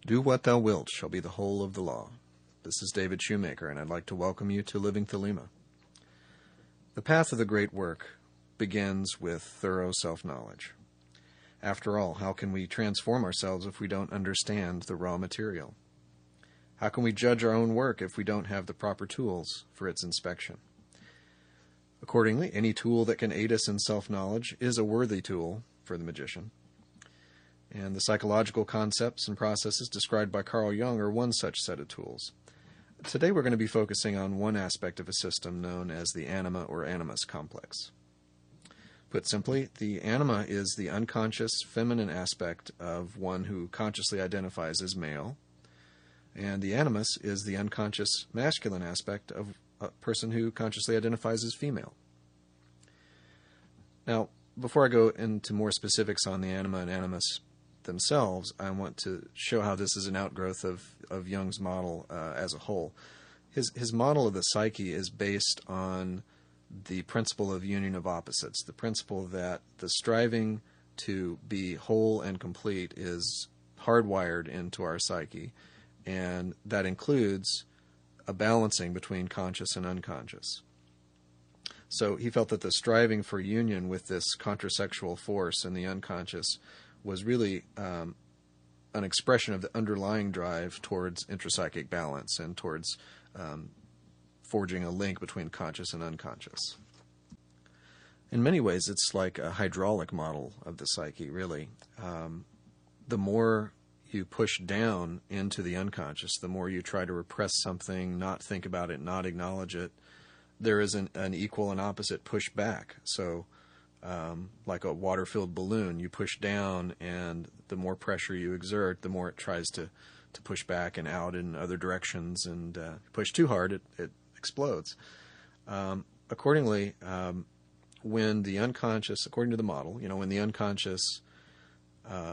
Do what thou wilt shall be the whole of the law. This is David Shoemaker, and I'd like to welcome you to Living Thelema. The path of the great work begins with thorough self-knowledge. After all, how can we transform ourselves if we don't understand the raw material? How can we judge our own work if we don't have the proper tools for its inspection? Accordingly, any tool that can aid us in self-knowledge is a worthy tool for the magician. And the psychological concepts and processes described by Carl Jung are one such set of tools. Today we're going to be focusing on one aspect of a system known as the Anima or Animus complex. Put simply, the Anima is the unconscious feminine aspect of one who consciously identifies as male, and the Animus is the unconscious masculine aspect of a person who consciously identifies as female. Now, before I go into more specifics on the Anima and Animus themselves, I want to show how this is an outgrowth of Jung's model as a whole. His model of the psyche is based on the principle of union of opposites, the principle that the striving to be whole and complete is hardwired into our psyche, and that includes a balancing between conscious and unconscious. So he felt that the striving for union with this contrasexual force in the unconscious was really an expression of the underlying drive towards intrapsychic balance and towards forging a link between conscious and unconscious. In many ways, it's like a hydraulic model of the psyche, really. The more you push down into the unconscious, the more you try to repress something, not think about it, not acknowledge it, there is an equal and opposite push back. So like a water-filled balloon, you push down, and the more pressure you exert, the more it tries to push back and out in other directions, and push too hard, it explodes. Accordingly, when the unconscious, according to the model, when the unconscious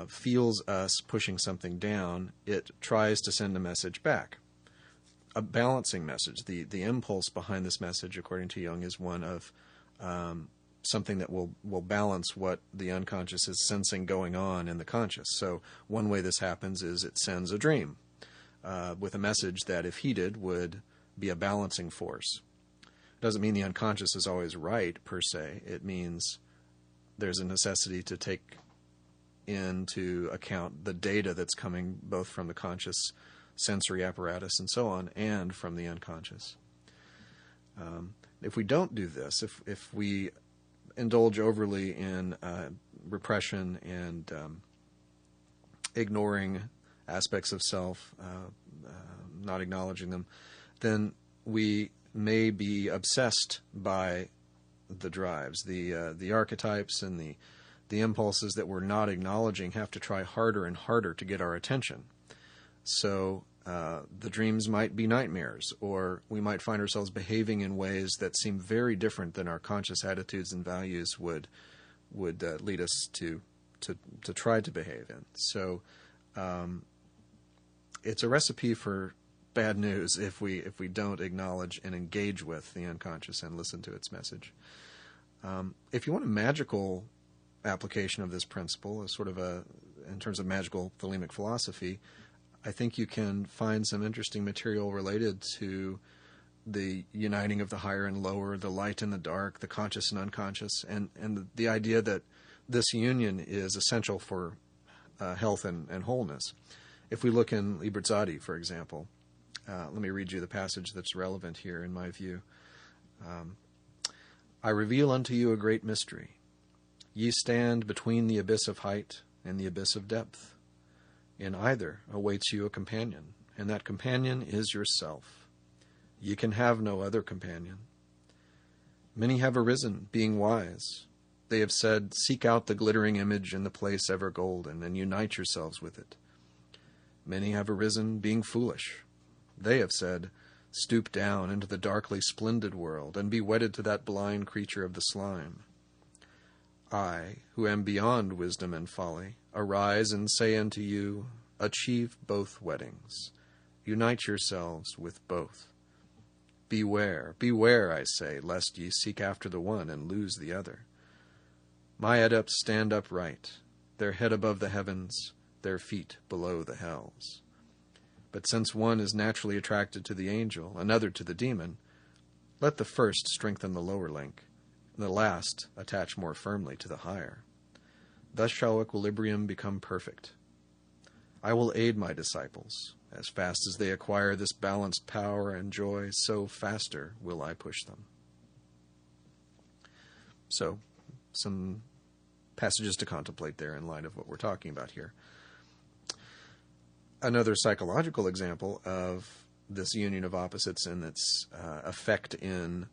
feels us pushing something down, it tries to send a message back, a balancing message. The impulse behind this message, according to Jung, is one of something that will balance what the unconscious is sensing going on in the conscious. So one way this happens is it sends a dream with a message that, if heeded, would be a balancing force. It doesn't mean the unconscious is always right, per se. It means there's a necessity to take into account the data that's coming both from the conscious sensory apparatus and so on, and from the unconscious. If we don't do this, if we indulge overly in repression and ignoring aspects of self, not acknowledging them, then we may be obsessed by the drives, the archetypes and the impulses that we're not acknowledging have to try harder and harder to get our attention. So the dreams might be nightmares, or we might find ourselves behaving in ways that seem very different than our conscious attitudes and values would lead us to try to behave in. So it's a recipe for bad news if we don't acknowledge and engage with the unconscious and listen to its message. If you want a magical application of this principle, as sort of in terms of magical Thelemic philosophy, I think you can find some interesting material related to the uniting of the higher and lower, the light and the dark, the conscious and unconscious, and the idea that this union is essential for health and wholeness. If we look in Liberzadi, for example, let me read you the passage that's relevant here in my view. I reveal unto you a great mystery. Ye stand between the abyss of height and the abyss of depth. In either awaits you a companion, and that companion is yourself. Ye can have no other companion. Many have arisen, being wise. They have said, seek out the glittering image in the place ever golden, and unite yourselves with it. Many have arisen, being foolish. They have said, stoop down into the darkly splendid world, and be wedded to that blind creature of the slime. I, who am beyond wisdom and folly, arise and say unto you, achieve both weddings. Unite yourselves with both. Beware, beware, I say, lest ye seek after the one and lose the other. My adepts stand upright, their head above the heavens, their feet below the hells. But since one is naturally attracted to the angel, another to the demon, let the first strengthen the lower link, and the last attach more firmly to the higher. Thus shall equilibrium become perfect. I will aid my disciples. As fast as they acquire this balanced power and joy, so faster will I push them. So, some passages to contemplate there in light of what we're talking about here. Another psychological example of this union of opposites and its effect in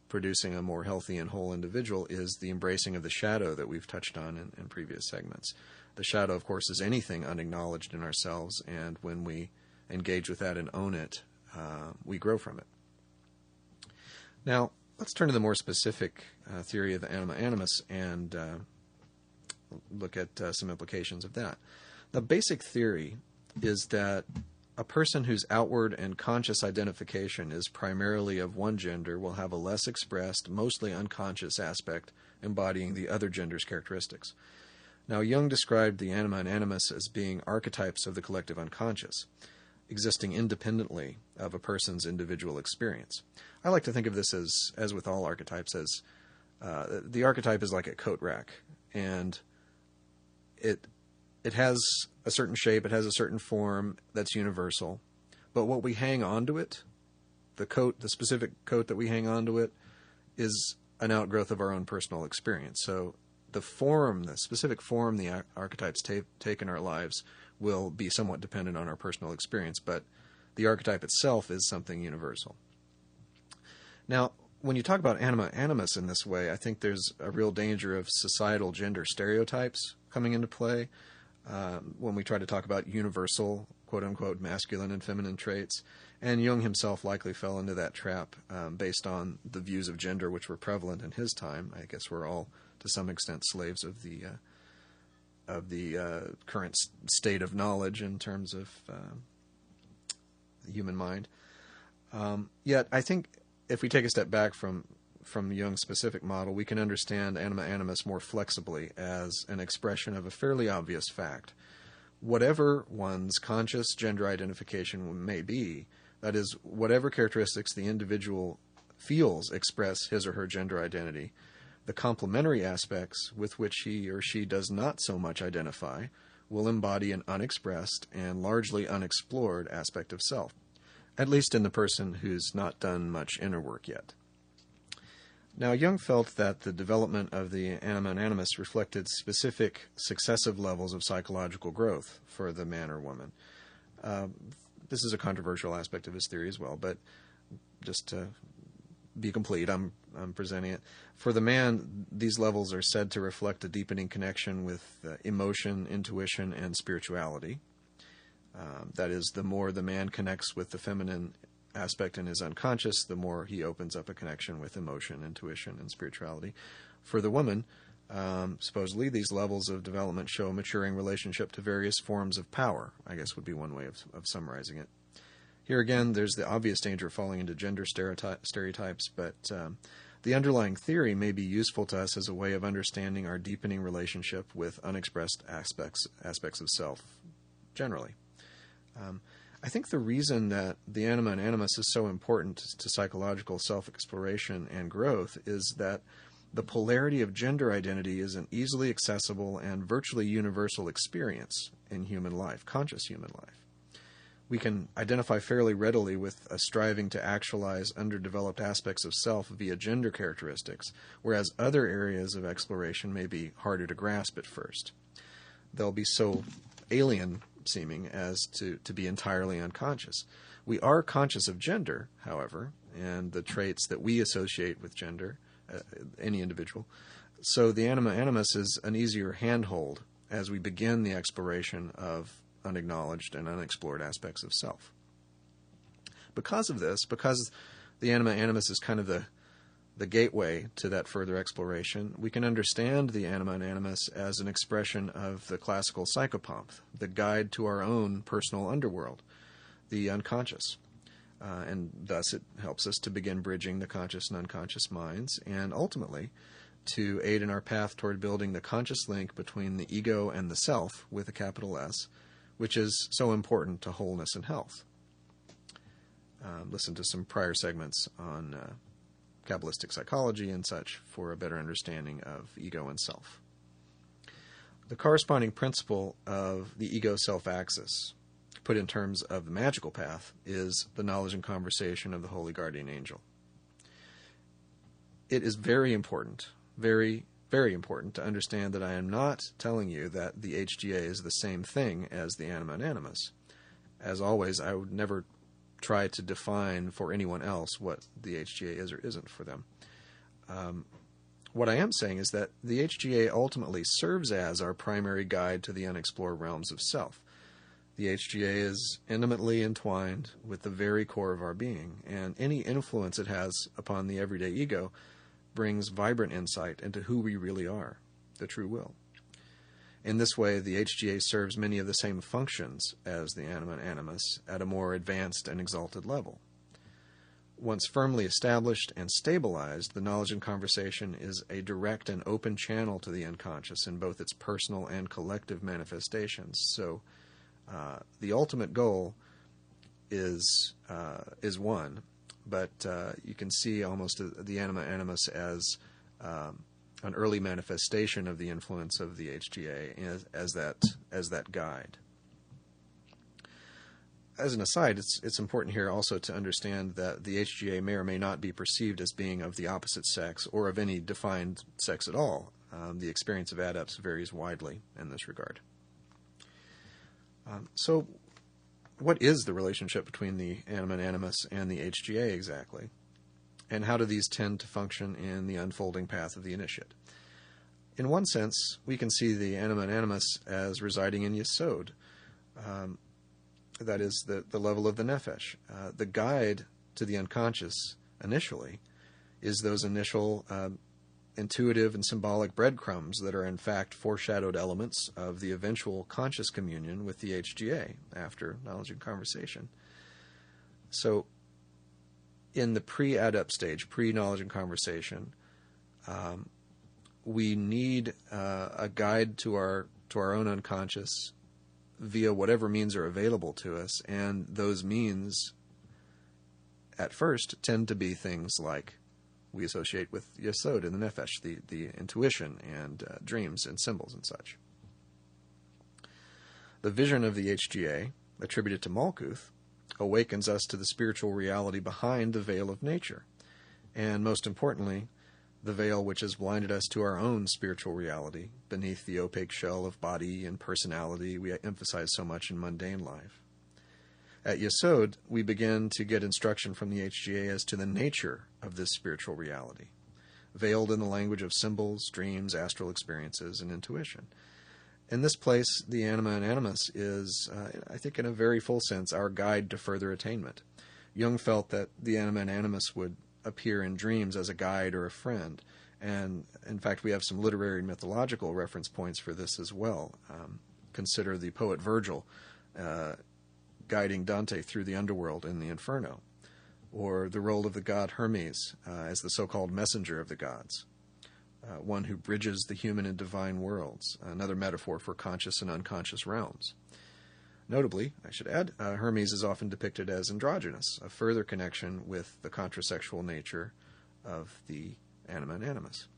producing a more healthy and whole individual is the embracing of the shadow that we've touched on in previous segments. The shadow, of course, is anything unacknowledged in ourselves, and when we engage with that and own it, we grow from it. Now, let's turn to the more specific theory of the Anima Animus and look at some implications of that. The basic theory is that a person whose outward and conscious identification is primarily of one gender will have a less expressed, mostly unconscious aspect embodying the other gender's characteristics. Now, Jung described the Anima and Animus as being archetypes of the collective unconscious, existing independently of a person's individual experience. I like to think of this as with all archetypes, as the archetype is like a coat rack, and it has a certain shape, it has a certain form that's universal, but what we hang onto it, the specific coat that we hang onto it, is an outgrowth of our own personal experience. So the specific form the archetypes take in our lives will be somewhat dependent on our personal experience, but the archetype itself is something universal. Now, when you talk about Anima Animus in this way, I think there's a real danger of societal gender stereotypes coming into play when we try to talk about universal, quote-unquote, masculine and feminine traits. And Jung himself likely fell into that trap based on the views of gender which were prevalent in his time. I guess we're all, to some extent, slaves of the current state of knowledge in terms of the human mind. Yet, I think if we take a step back from Jung's specific model, we can understand Anima Animus more flexibly as an expression of a fairly obvious fact. Whatever one's conscious gender identification may be, that is, whatever characteristics the individual feels express his or her gender identity, the complementary aspects with which he or she does not so much identify will embody an unexpressed and largely unexplored aspect of self, at least in the person who's not done much inner work yet. Now, Jung felt that the development of the Anima and Animus reflected specific successive levels of psychological growth for the man or woman. This is a controversial aspect of his theory as well, but just to be complete, I'm presenting it. For the man, these levels are said to reflect a deepening connection with emotion, intuition, and spirituality. That is, the more the man connects with the feminine aspect in his unconscious, the more he opens up a connection with emotion, intuition, and spirituality. For the woman, supposedly, these levels of development show a maturing relationship to various forms of power, I guess would be one way of summarizing it. Here again, there's the obvious danger of falling into gender stereotypes, but the underlying theory may be useful to us as a way of understanding our deepening relationship with unexpressed aspects of self, generally. I think the reason that the Anima and Animus is so important to psychological self-exploration and growth is that the polarity of gender identity is an easily accessible and virtually universal experience in human life, conscious human life. We can identify fairly readily with a striving to actualize underdeveloped aspects of self via gender characteristics, whereas other areas of exploration may be harder to grasp at first. They'll be so alien-seeming as to be entirely unconscious. We are conscious of gender, however, and the traits that we associate with gender, any individual. So the Anima Animus is an easier handhold as we begin the exploration of unacknowledged and unexplored aspects of self. Because of this, because the Anima Animus is kind of the gateway to that further exploration, we can understand the Anima and Animus as an expression of the classical psychopomp, the guide to our own personal underworld, the unconscious. And thus it helps us to begin bridging the conscious and unconscious minds, and ultimately to aid in our path toward building the conscious link between the ego and the self, with a capital S, which is so important to wholeness and health. Listen to some prior segments on Kabbalistic psychology and such for a better understanding of ego and self. The corresponding principle of the ego-self axis, put in terms of the magical path, is the knowledge and conversation of the holy guardian angel. It is very important, very, very important to understand that I am not telling you that the HGA is the same thing as the Anima and Animus. As always, I would never try to define for anyone else what the HGA is or isn't for them. What I am saying is that the HGA ultimately serves as our primary guide to the unexplored realms of self. The HGA is intimately entwined with the very core of our being, and any influence it has upon the everyday ego brings vibrant insight into who we really are, the true will. In this way, the HGA serves many of the same functions as the Anima and Animus at a more advanced and exalted level. Once firmly established and stabilized, the knowledge and conversation is a direct and open channel to the unconscious in both its personal and collective manifestations. So the ultimate goal is one, but you can see almost the Anima Animus as an early manifestation of the influence of the HGA as that guide. As an aside, it's important here also to understand that the HGA may or may not be perceived as being of the opposite sex or of any defined sex at all. The experience of adepts varies widely in this regard. So what is the relationship between the Anima and Animus and the HGA exactly? And how do these tend to function in the unfolding path of the initiate? In one sense, we can see the Anima and Animus as residing in Yesod. That is the level of the Nefesh. The guide to the unconscious, initially, is those initial intuitive and symbolic breadcrumbs that are in fact foreshadowed elements of the eventual conscious communion with the HGA after knowledge and conversation. So, in the pre-adept stage, pre-knowledge and conversation, we need a guide to our own unconscious via whatever means are available to us, and those means, at first, tend to be things like we associate with Yesod in the Nefesh, the intuition and dreams and symbols and such. The vision of the HGA, attributed to Malkuth, awakens us to the spiritual reality behind the veil of nature, and most importantly, the veil which has blinded us to our own spiritual reality beneath the opaque shell of body and personality we emphasize so much in mundane life. At Yesod, we begin to get instruction from the HGA as to the nature of this spiritual reality, veiled in the language of symbols, dreams, astral experiences, and intuition. In this place, the Anima and Animus is, I think in a very full sense, our guide to further attainment. Jung felt that the Anima and Animus would appear in dreams as a guide or a friend, and in fact we have some literary and mythological reference points for this as well. Consider the poet Virgil guiding Dante through the underworld in the Inferno, or the role of the god Hermes as the so-called messenger of the gods, one who bridges the human and divine worlds, another metaphor for conscious and unconscious realms. Notably, I should add, Hermes is often depicted as androgynous, a further connection with the contrasexual nature of the Anima and Animus.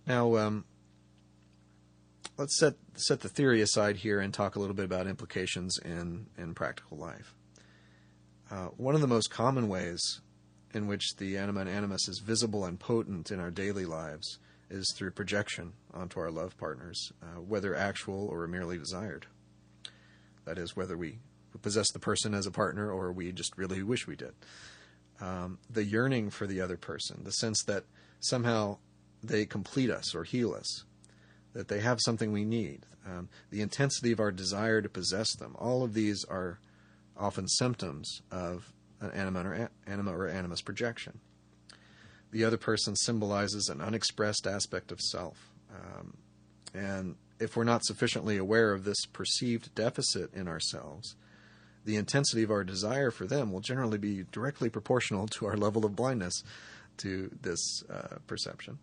Now, let's set the theory aside here and talk a little bit about implications in practical life. One of the most common ways in which the Anima and Animus is visible and potent in our daily lives is through projection onto our love partners, whether actual or merely desired. That is, whether we possess the person as a partner or we just really wish we did. The yearning for the other person, the sense that somehow they complete us or heal us, that they have something we need, the intensity of our desire to possess them, all of these are often symptoms of an anima or animus projection. The other person symbolizes an unexpressed aspect of self. And if we're not sufficiently aware of this perceived deficit in ourselves, the intensity of our desire for them will generally be directly proportional to our level of blindness to this perception.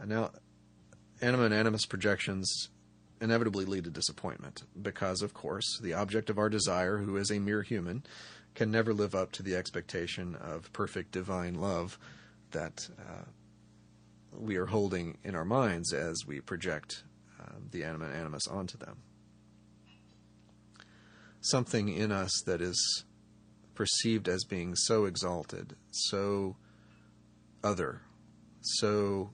Now, Anima and Animus projections inevitably lead to disappointment because, of course, the object of our desire, who is a mere human, can never live up to the expectation of perfect divine love that we are holding in our minds as we project the Anima and Animus onto them. Something in us that is perceived as being so exalted, so other, so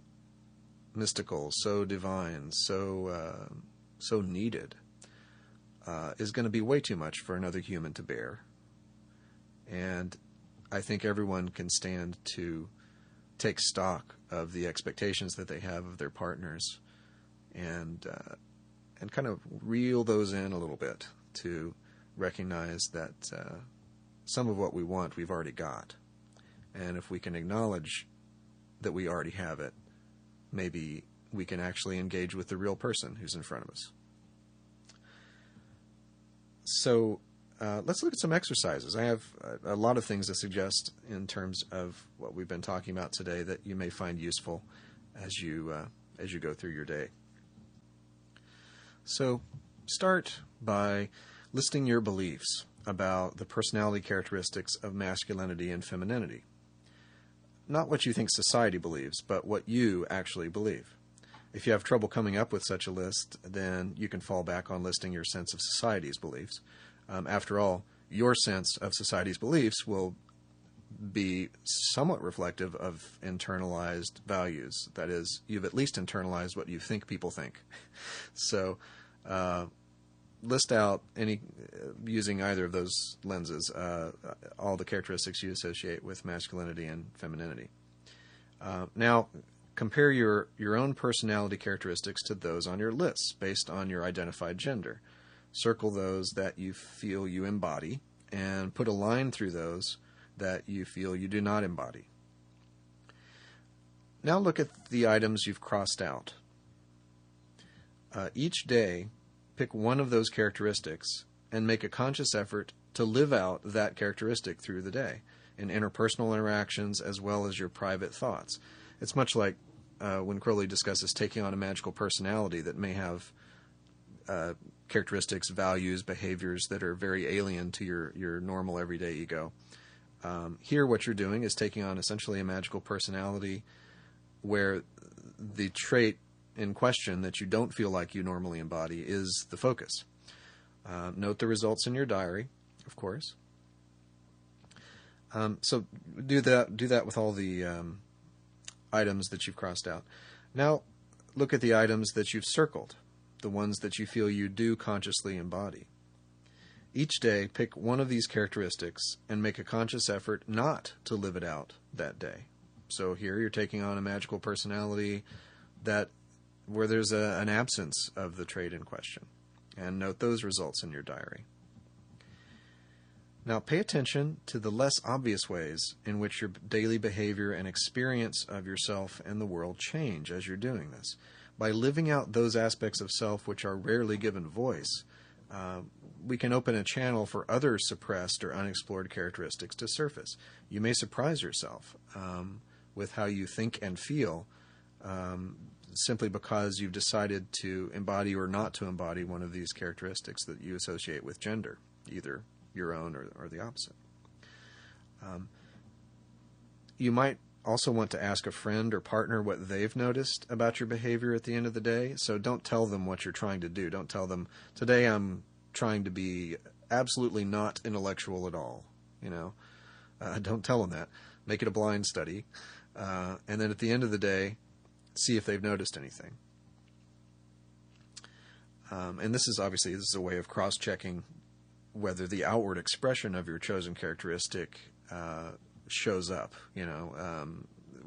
mystical, so divine, so needed, is going to be way too much for another human to bear. And I think everyone can stand to take stock of the expectations that they have of their partners and kind of reel those in a little bit to recognize that some of what we want we've already got. And if we can acknowledge that we already have it, maybe we can actually engage with the real person who's in front of us. So let's look at some exercises. I have a lot of things to suggest in terms of what we've been talking about today that you may find useful as you go through your day. So start by listing your beliefs about the personality characteristics of masculinity and femininity. Not what you think society believes, but what you actually believe. If you have trouble coming up with such a list, then you can fall back on listing your sense of society's beliefs. After all, your sense of society's beliefs will be somewhat reflective of internalized values. That is, you've at least internalized what you think people think. So list out using either of those lenses, all the characteristics you associate with masculinity and femininity. Now, compare your own personality characteristics to those on your lists based on your identified gender. Circle those that you feel you embody and put a line through those that you feel you do not embody. Now look at the items you've crossed out. Each day, pick one of those characteristics and make a conscious effort to live out that characteristic through the day in interpersonal interactions as well as your private thoughts. It's much like when Crowley discusses taking on a magical personality that may have characteristics, values, behaviors that are very alien to your normal everyday ego. Here what you're doing is taking on essentially a magical personality where the trait in question that you don't feel like you normally embody is the focus. Note the results in your diary, of course. So do that with all the items that you've crossed out. Now look at the items that you've circled, the ones that you feel you do consciously embody. Each day, pick one of these characteristics and make a conscious effort not to live it out that day. So here you're taking on a magical personality where there's an absence of the trait in question. And note those results in your diary. Now pay attention to the less obvious ways in which your daily behavior and experience of yourself and the world change as you're doing this. By living out those aspects of self which are rarely given voice, we can open a channel for other suppressed or unexplored characteristics to surface. You may surprise yourself with how you think and feel simply because you've decided to embody or not to embody one of these characteristics that you associate with gender, either your own or the opposite. You might also want to ask a friend or partner what they've noticed about your behavior at the end of the day. So don't tell them what you're trying to do. Don't tell them, today I'm trying to be absolutely not intellectual at all. Don't tell them that. Make it a blind study. And then at the end of the day, see if they've noticed anything. And this is a way of cross-checking whether the outward expression of your chosen characteristic shows up,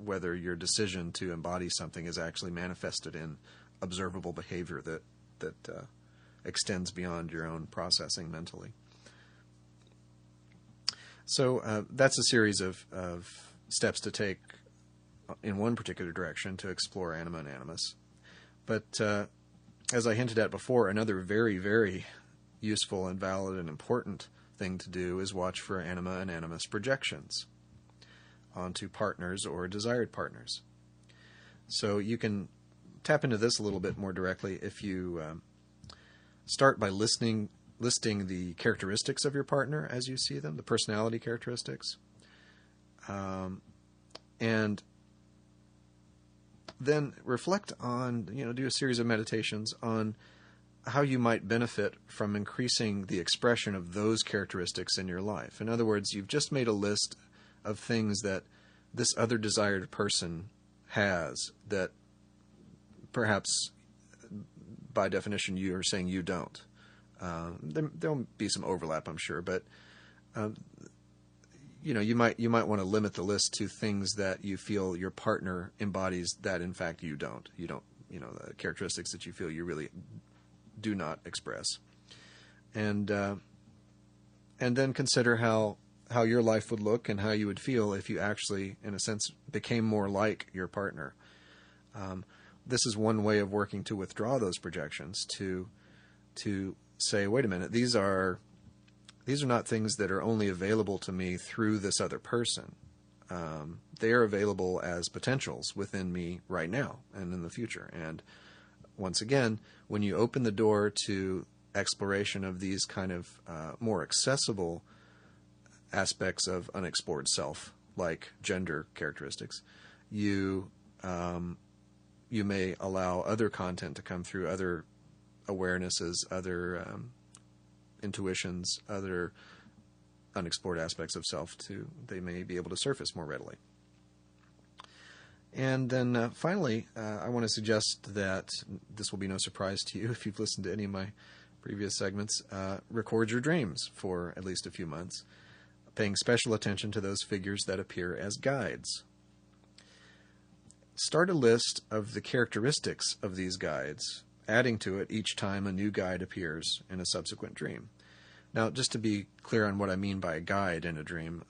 whether your decision to embody something is actually manifested in observable behavior that extends beyond your own processing mentally. So that's a series of steps to take in one particular direction to explore Anima and Animus. But as I hinted at before, another very, very useful and valid and important thing to do is watch for Anima and Animus projections onto partners or desired partners. So you can tap into this a little bit more directly if you start by listing the characteristics of your partner as you see them, the personality characteristics, and then reflect on, do a series of meditations on how you might benefit from increasing the expression of those characteristics in your life. In other words, you've just made a list of things that this other desired person has that perhaps by definition you are saying you don't. There'll be some overlap, I'm sure, but you might want to limit the list to things that you feel your partner embodies that in fact you don't. You don't, the characteristics that you feel you really do not express, and then consider how your life would look and how you would feel if you actually, in a sense, became more like your partner. This is one way of working to withdraw those projections, to say, wait a minute, these are not things that are only available to me through this other person. They are available as potentials within me right now and in the future. And once again, when you open the door to exploration of these kind of more accessible aspects of unexplored self, like gender characteristics, you may allow other content to come through, other awarenesses, other intuitions, other unexplored aspects of self they may be able to surface more readily. And then finally, I want to suggest that this will be no surprise to you if you've listened to any of my previous segments. Record your dreams for at least a few months, paying special attention to those figures that appear as guides. Start a list of the characteristics of these guides, adding to it each time a new guide appears in a subsequent dream. Now, just to be clear on what I mean by a guide in a dream,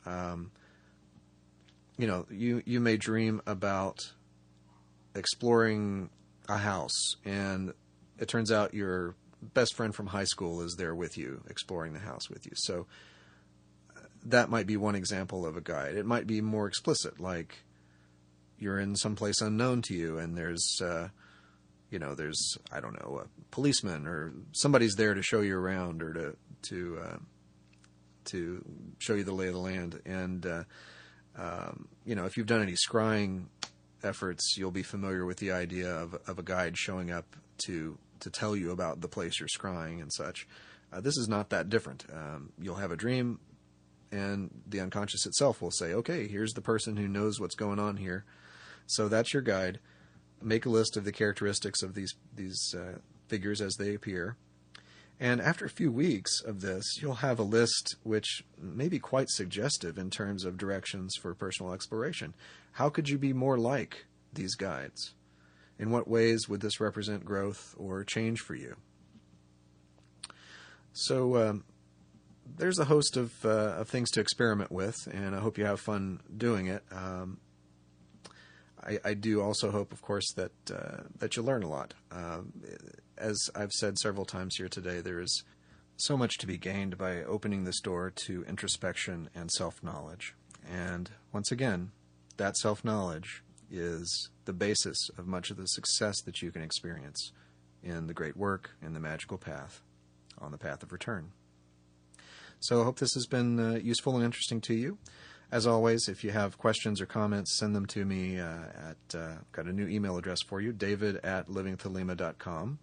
you may dream about exploring a house, and it turns out your best friend from high school is there with you, exploring the house with you. So that might be one example of a guide. It might be more explicit, like you're in some place unknown to you, and there's a policeman or somebody's there to show you around or to show you the lay of the land. And if you've done any scrying efforts, you'll be familiar with the idea of a guide showing up to tell you about the place you're scrying and such. This is not that different. You'll have a dream, and the unconscious itself will say, okay, here's the person who knows what's going on here. So that's your guide. Make a list of the characteristics of these figures as they appear. And after a few weeks of this, you'll have a list which may be quite suggestive in terms of directions for personal exploration. How could you be more like these guides? In what ways would this represent growth or change for you? So there's a host of things to experiment with, and I hope you have fun doing it. I do also hope, of course, that you'll learn a lot. As I've said several times here today, there is so much to be gained by opening this door to introspection and self-knowledge. And once again, that self-knowledge is the basis of much of the success that you can experience in the great work, in the magical path, on the path of return. So I hope this has been useful and interesting to you. As always, if you have questions or comments, send them to me got a new email address for you, david@livingthelema.com.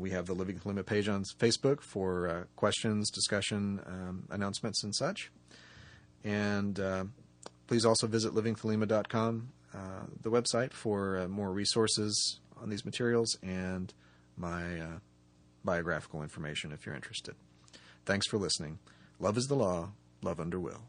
We have the Living Thelema page on Facebook for questions, discussion, announcements, and such. And please also visit livingthelema.com, the website, for more resources on these materials and my biographical information if you're interested. Thanks for listening. Love is the law. Love under will.